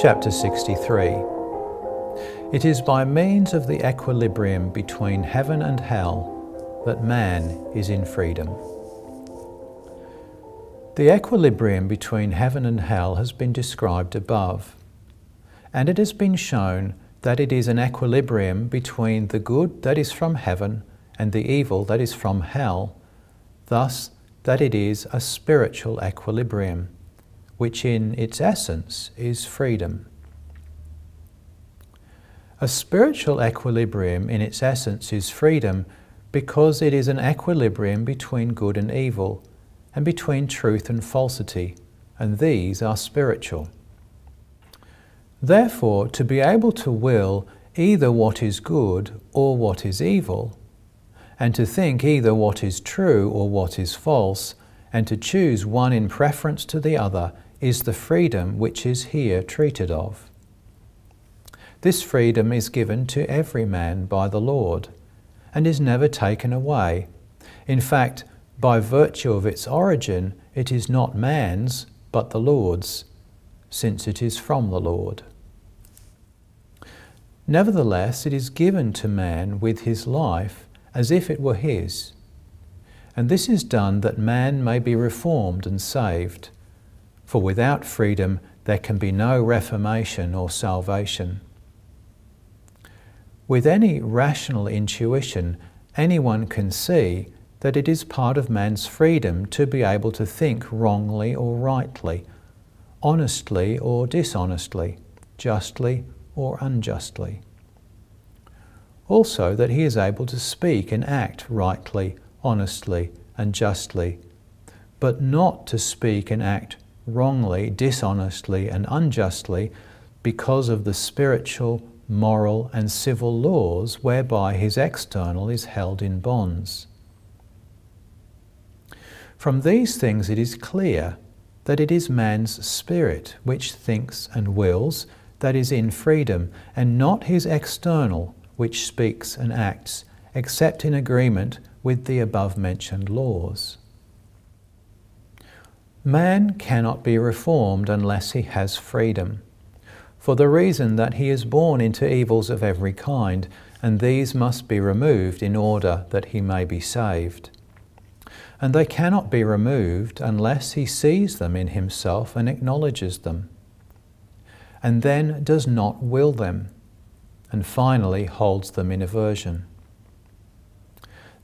Chapter 63. It is by means of the equilibrium between heaven and hell that man is in freedom. The equilibrium between heaven and hell has been described above, and it has been shown that it is an equilibrium between the good that is from heaven and the evil that is from hell, thus that it is a spiritual equilibrium, which in its essence is freedom. A spiritual equilibrium in its essence is freedom because it is an equilibrium between good and evil, and between truth and falsity, and these are spiritual. Therefore, to be able to will either what is good or what is evil, and to think either what is true or what is false, and to choose one in preference to the other, is the freedom which is here treated of. This freedom is given to every man by the Lord, and is never taken away. In fact, by virtue of its origin, it is not man's, but the Lord's, since it is from the Lord. Nevertheless, it is given to man with his life as if it were his, and this is done that man may be reformed and saved, for without freedom there can be no reformation or salvation. With any rational intuition, anyone can see that it is part of man's freedom to be able to think wrongly or rightly, honestly or dishonestly, justly or unjustly. Also that he is able to speak and act rightly, honestly and justly, but not to speak and act wrongly, dishonestly and unjustly because of the spiritual, moral and civil laws whereby his external is held in bonds. From these things it is clear that it is man's spirit which thinks and wills that is in freedom, and not his external which speaks and acts, except in agreement with the above-mentioned laws. Man cannot be reformed unless he has freedom, for the reason that he is born into evils of every kind, and these must be removed in order that he may be saved. And they cannot be removed unless he sees them in himself and acknowledges them, and then does not will them, and finally holds them in aversion.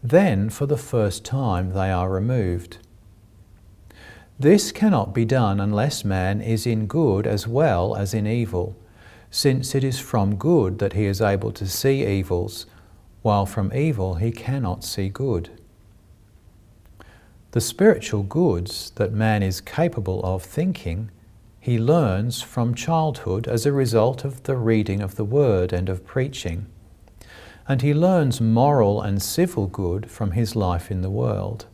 Then, for the first time, they are removed. This cannot be done unless man is in good as well as in evil, since it is from good that he is able to see evils, while from evil he cannot see good. The spiritual goods that man is capable of thinking, he learns from childhood as a result of the reading of the Word and of preaching, and he learns moral and civil good from his life in the world.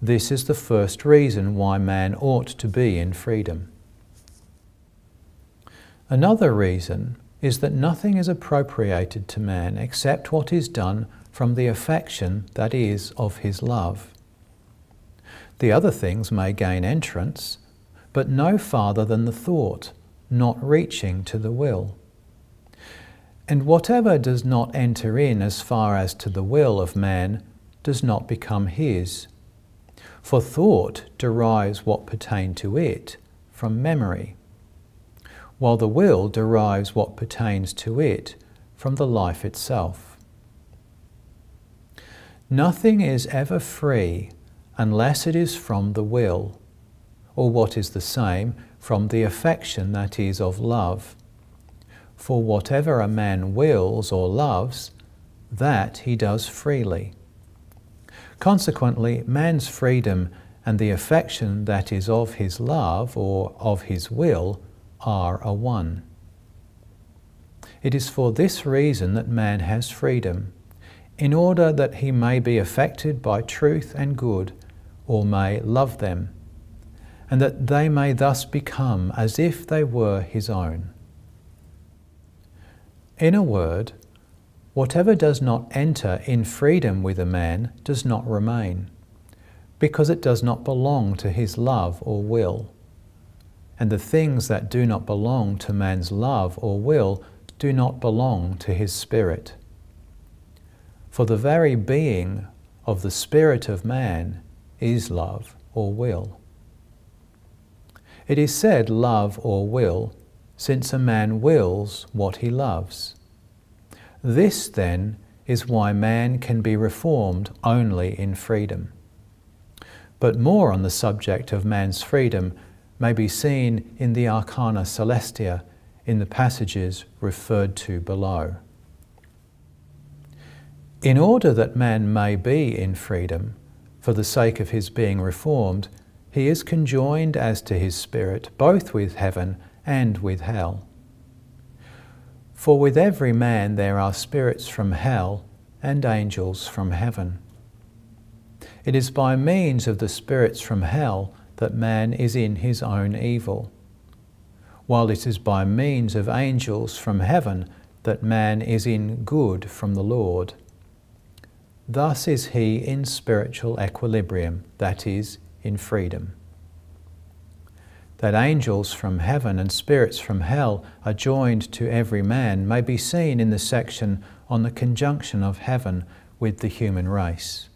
This is the first reason why man ought to be in freedom. Another reason is that nothing is appropriated to man except what is done from the affection that is of his love. The other things may gain entrance, but no farther than the thought, not reaching to the will. And whatever does not enter in as far as to the will of man does not become his. For thought derives what pertains to it from memory, while the will derives what pertains to it from the life itself. Nothing is ever free unless it is from the will, or what is the same, from the affection that is of love. For whatever a man wills or loves, that he does freely. Consequently, man's freedom and the affection that is of his love or of his will are a one. It is for this reason that man has freedom, in order that he may be affected by truth and good, or may love them, and that they may thus become as if they were his own. In a word, whatever does not enter in freedom with a man does not remain, because it does not belong to his love or will. and the things that do not belong to man's love or will do not belong to his spirit. For the very being of the spirit of man is love or will. It is said love or will, since a man wills what he loves. This, then, is why man can be reformed only in freedom. But more on the subject of man's freedom may be seen in the Arcana Celestia in the passages referred to below. In order that man may be in freedom, for the sake of his being reformed, he is conjoined as to his spirit both with heaven and with hell. For with every man there are spirits from hell and angels from heaven. It is by means of the spirits from hell that man is in his own evil, while it is by means of angels from heaven that man is in good from the Lord. Thus is he in spiritual equilibrium, that is, in freedom. That angels from heaven and spirits from hell are joined to every man may be seen in the section on the conjunction of heaven with the human race.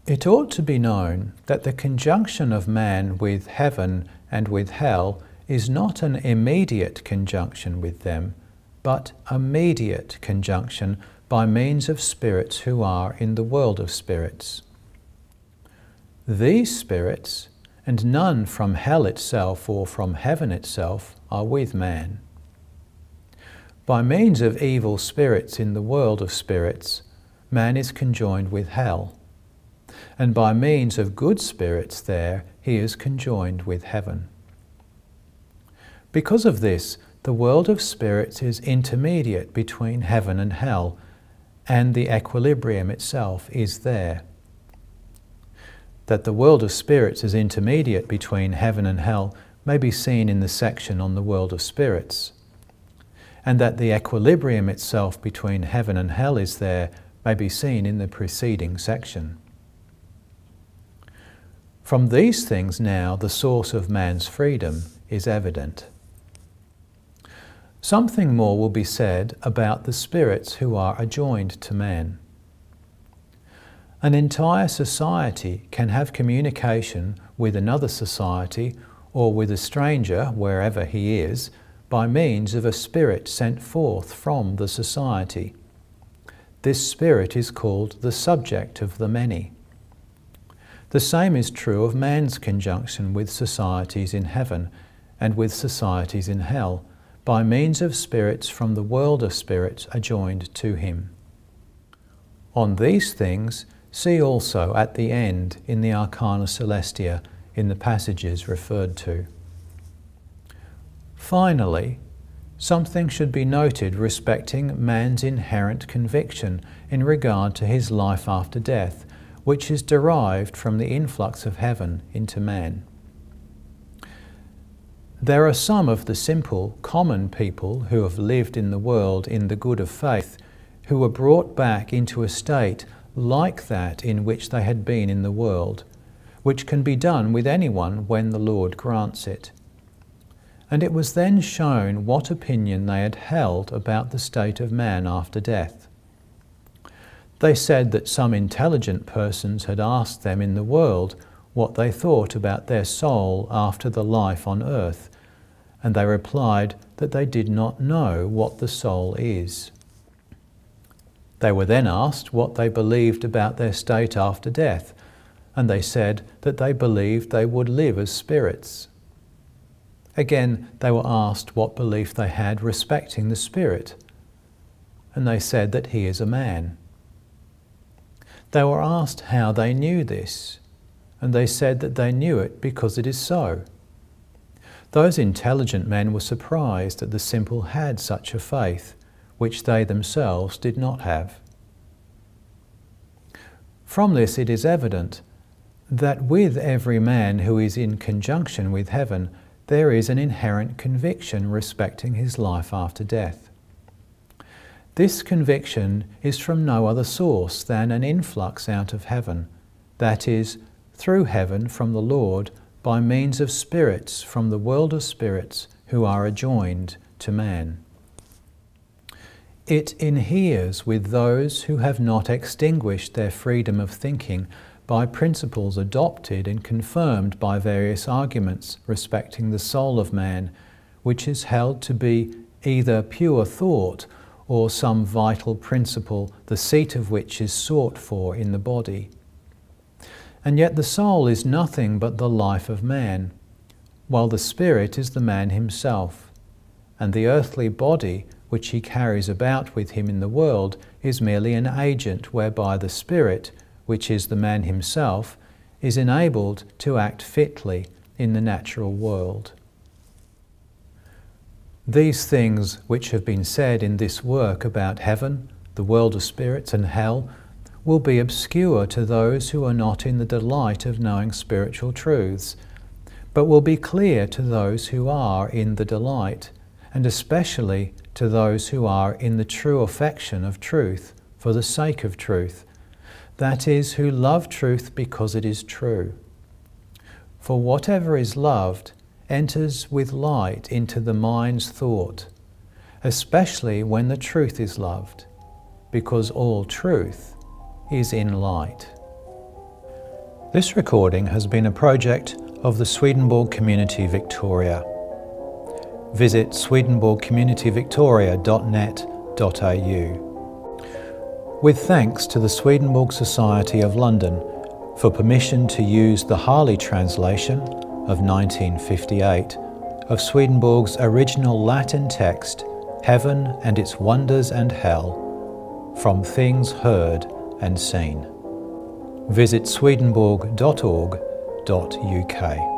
It ought to be known that the conjunction of man with heaven and with hell is not an immediate conjunction with them, but a mediate conjunction by means of spirits who are in the world of spirits. These spirits, and none from hell itself or from heaven itself, are with man. By means of evil spirits in the world of spirits, man is conjoined with hell, and by means of good spirits there, he is conjoined with heaven. Because of this, the world of spirits is intermediate between heaven and hell, and the equilibrium itself is there. That the world of spirits is intermediate between heaven and hell may be seen in the section on the world of spirits, and that the equilibrium itself between heaven and hell is there may be seen in the preceding section. From these things now the source of man's freedom is evident. Something more will be said about the spirits who are adjoined to man. An entire society can have communication with another society or with a stranger, wherever he is, by means of a spirit sent forth from the society. This spirit is called the subject of the many. The same is true of man's conjunction with societies in heaven and with societies in hell, by means of spirits from the world of spirits adjoined to him. On these things, see also at the end in the Arcana Celestia in the passages referred to. Finally, something should be noted respecting man's inherent conviction in regard to his life after death, which is derived from the influx of heaven into man. There are some of the simple, common people who have lived in the world in the good of faith, who were brought back into a state like that in which they had been in the world, which can be done with anyone when the Lord grants it. And it was then shown what opinion they had held about the state of man after death. They said that some intelligent persons had asked them in the world what they thought about their soul after the life on earth, and they replied that they did not know what the soul is. They were then asked what they believed about their state after death, and they said that they believed they would live as spirits. Again, they were asked what belief they had respecting the spirit, and they said that he is a man. They were asked how they knew this, and they said that they knew it because it is so. Those intelligent men were surprised that the simple had such a faith, which they themselves did not have. From this it is evident that with every man who is in conjunction with heaven, there is an inherent conviction respecting his life after death. This conviction is from no other source than an influx out of heaven, that is, through heaven from the Lord, by means of spirits from the world of spirits who are adjoined to man. It inheres with those who have not extinguished their freedom of thinking by principles adopted and confirmed by various arguments respecting the soul of man, which is held to be either pure thought or some vital principle, the seat of which is sought for in the body. And yet the soul is nothing but the life of man, while the spirit is the man himself, and the earthly body which he carries about with him in the world is merely an agent whereby the spirit, which is the man himself, is enabled to act fitly in the natural world. These things which have been said in this work about heaven, the world of spirits and hell, will be obscure to those who are not in the delight of knowing spiritual truths, but will be clear to those who are in the delight, and especially to those who are in the true affection of truth for the sake of truth, that is, who love truth because it is true. For whatever is loved enters with light into the mind's thought, especially when the truth is loved, because all truth is in light. This recording has been a project of the Swedenborg Community Victoria. Visit swedenborgcommunityvictoria.net.au. With thanks to the Swedenborg Society of London for permission to use the Harley translation of 1958 of Swedenborg's original Latin text, Heaven and Its Wonders and Hell, from Things Heard and Seen. Visit swedenborg.org.uk.